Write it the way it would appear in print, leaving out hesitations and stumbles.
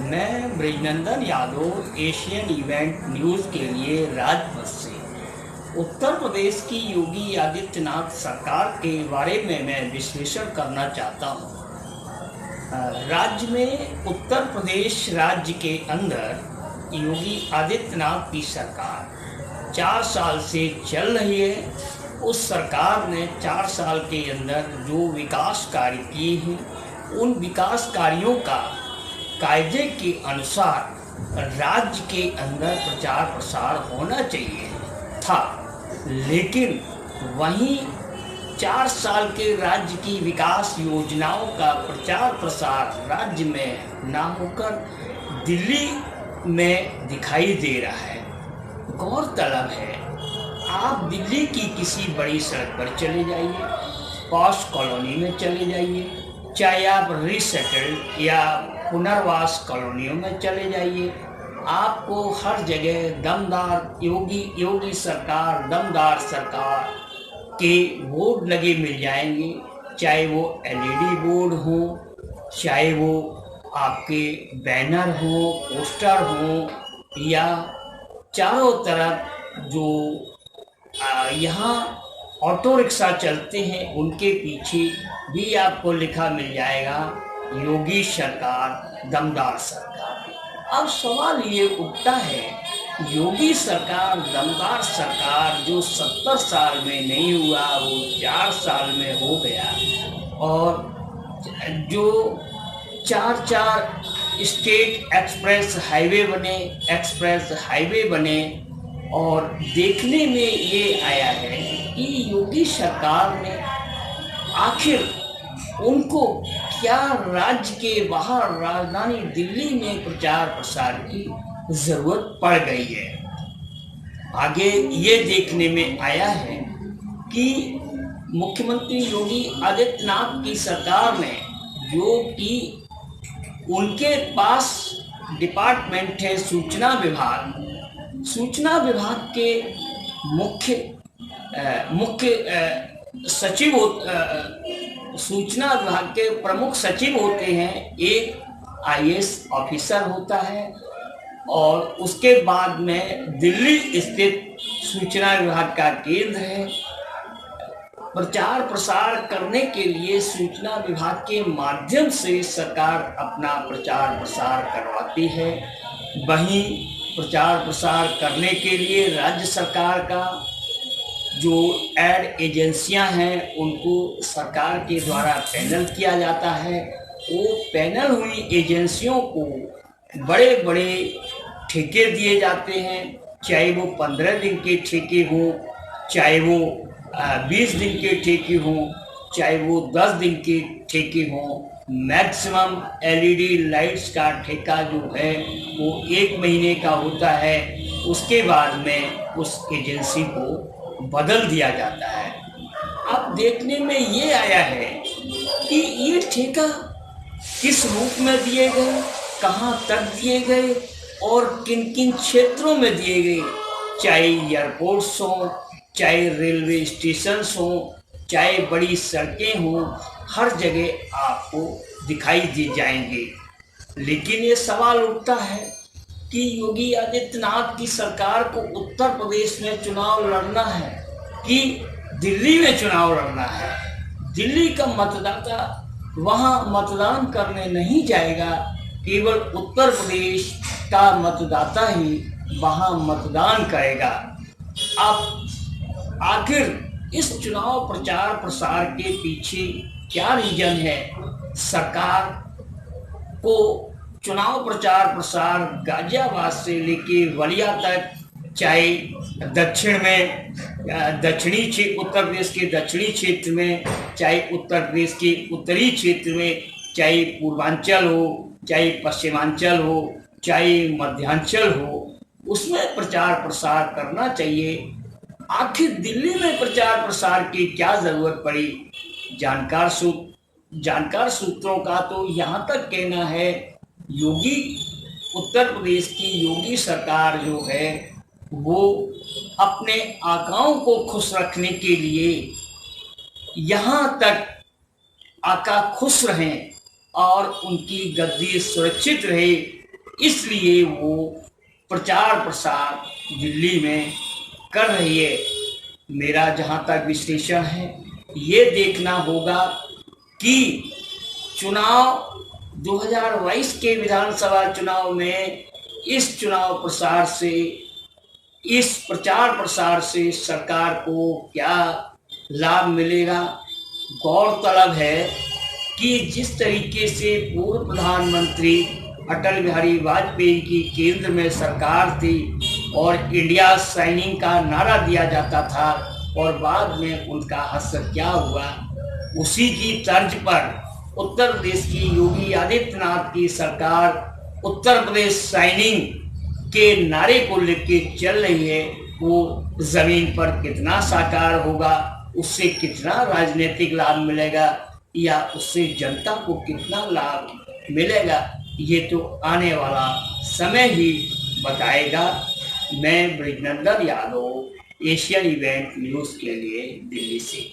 मैं Brijnandan Yadav Asian event news के लिए राजपथ से उत्तर प्रदेश की योगी आदित्यनाथ सरकार के बारे में मैं विश्लेषण करना चाहता हूँ। राज्य में उत्तर प्रदेश राज्य के अंदर योगी आदित्यनाथ की सरकार 4 साल से चल रही है। उस सरकार ने 4 साल के अंदर जो विकास कार्य किए हैं उन विकास कार्यों का कायदे के अनुसार राज्य के अंदर प्रचार प्रसार होना चाहिए था, लेकिन वहीं 4 साल के राज्य की विकास योजनाओं का प्रचार प्रसार राज्य में ना होकर दिल्ली में दिखाई दे रहा है। गौरतलब है, आप दिल्ली की किसी बड़ी सड़क पर चले जाइए, पॉश कॉलोनी में चले जाइए, चाहे आप रीसेटल्ड या पुनर्वास कॉलोनियों में चले जाइए, आपको हर जगह दमदार योगी सरकार, दमदार सरकार के बोर्ड लगे मिल जाएंगे। चाहे वो एलईडी बोर्ड हो, चाहे वो आपके बैनर हो, पोस्टर हो, या चारों तरफ जो यहाँ ऑटो रिक्शा चलते हैं उनके पीछे भी आपको लिखा मिल जाएगा योगी सरकार, दमदार सरकार। अब सवाल ये उठता है, योगी सरकार, दमदार सरकार जो 70 साल में नहीं हुआ वो 4 साल में हो गया, और जो 4 स्टेट एक्सप्रेस हाईवे बने और देखने में ये आया है कि योगी सरकार ने आखिर उनको क्या राज्य के बाहर राजधानी दिल्ली में प्रचार प्रसार की जरूरत पड़ गई है। आगे ये देखने में आया है कि मुख्यमंत्री योगी आदित्यनाथ की सरकार ने, जो कि उनके पास डिपार्टमेंट है सूचना विभाग के मुख्य सचिव, सूचना विभाग के प्रमुख सचिव होते हैं, एक आईएएस ऑफिसर होता है, और उसके बाद में दिल्ली स्थित सूचना विभाग का केंद्र है। प्रचार प्रसार करने के लिए सूचना विभाग के माध्यम से सरकार अपना प्रचार प्रसार करवाती है। वहीं प्रचार प्रसार करने के लिए राज्य सरकार का जो एड एजेंसियां हैं उनको सरकार के द्वारा पैनल किया जाता है। वो पैनल हुई एजेंसियों को बड़े बड़े ठेके दिए जाते हैं, चाहे वो 15 दिन के ठेके हों, चाहे वो 20 दिन के ठेके हों, चाहे वो 10 दिन के ठेके हों। मैक्सिमम एलईडी लाइट्स का ठेका जो है वो 1 महीने का होता है। उसके बाद में उस एजेंसी को बदल दिया जाता है। अब देखने में ये आया है कि ये ठेका किस रूप में दिए गए, कहाँ तक दिए गए और किन किन क्षेत्रों में दिए गए, चाहे एयरपोर्ट्स हों, चाहे रेलवे स्टेशन हों, चाहे बड़ी सड़कें हों, हर जगह आपको दिखाई दी जाएंगे। लेकिन ये सवाल उठता है कि योगी आदित्यनाथ की सरकार को उत्तर प्रदेश में चुनाव लड़ना है कि दिल्ली में चुनाव लड़ना है। दिल्ली का मतदाता वहाँ मतदान करने नहीं जाएगा, केवल उत्तर प्रदेश का मतदाता ही वहाँ मतदान करेगा। अब आखिर इस चुनाव प्रचार प्रसार के पीछे क्या रीजन है? सरकार को चुनाव प्रचार प्रसार गाजियाबाद से लेके बलिया तक, चाहे उत्तर प्रदेश के दक्षिणी क्षेत्र में, चाहे उत्तर प्रदेश के उत्तरी क्षेत्र में, चाहे पूर्वांचल हो, चाहे पश्चिमांचल हो, चाहे मध्यांचल हो, उसमें प्रचार प्रसार करना चाहिए। आखिर दिल्ली में प्रचार प्रसार की क्या जरूरत पड़ी? जानकार सूत्रों का तो यहाँ तक कहना है, उत्तर प्रदेश की योगी सरकार जो है वो अपने आकाओं को खुश रखने के लिए यहाँ तक आका खुश रहें और उनकी गद्दी सुरक्षित रहे, इसलिए वो प्रचार प्रसार दिल्ली में कर रही है। मेरा जहां तक विश्लेषण है, ये देखना होगा कि चुनाव 2022 के विधानसभा चुनाव में इस चुनाव प्रसार से, इस प्रचार प्रसार से सरकार को क्या लाभ मिलेगा। गौरतलब है कि जिस तरीके से पूर्व प्रधानमंत्री अटल बिहारी वाजपेयी की केंद्र में सरकार थी और इंडिया शाइनिंग का नारा दिया जाता था और बाद में उनका असर क्या हुआ, उसी की तर्ज पर उत्तर प्रदेश की योगी आदित्यनाथ की सरकार उत्तर प्रदेश शाइनिंग के नारे को लेके चल रही है। वो जमीन पर कितना साकार होगा, उससे कितना राजनीतिक लाभ मिलेगा या उससे जनता को कितना लाभ मिलेगा, ये तो आने वाला समय ही बताएगा। मैं Brijnandan Yadav, Asian event news के लिए दिल्ली से।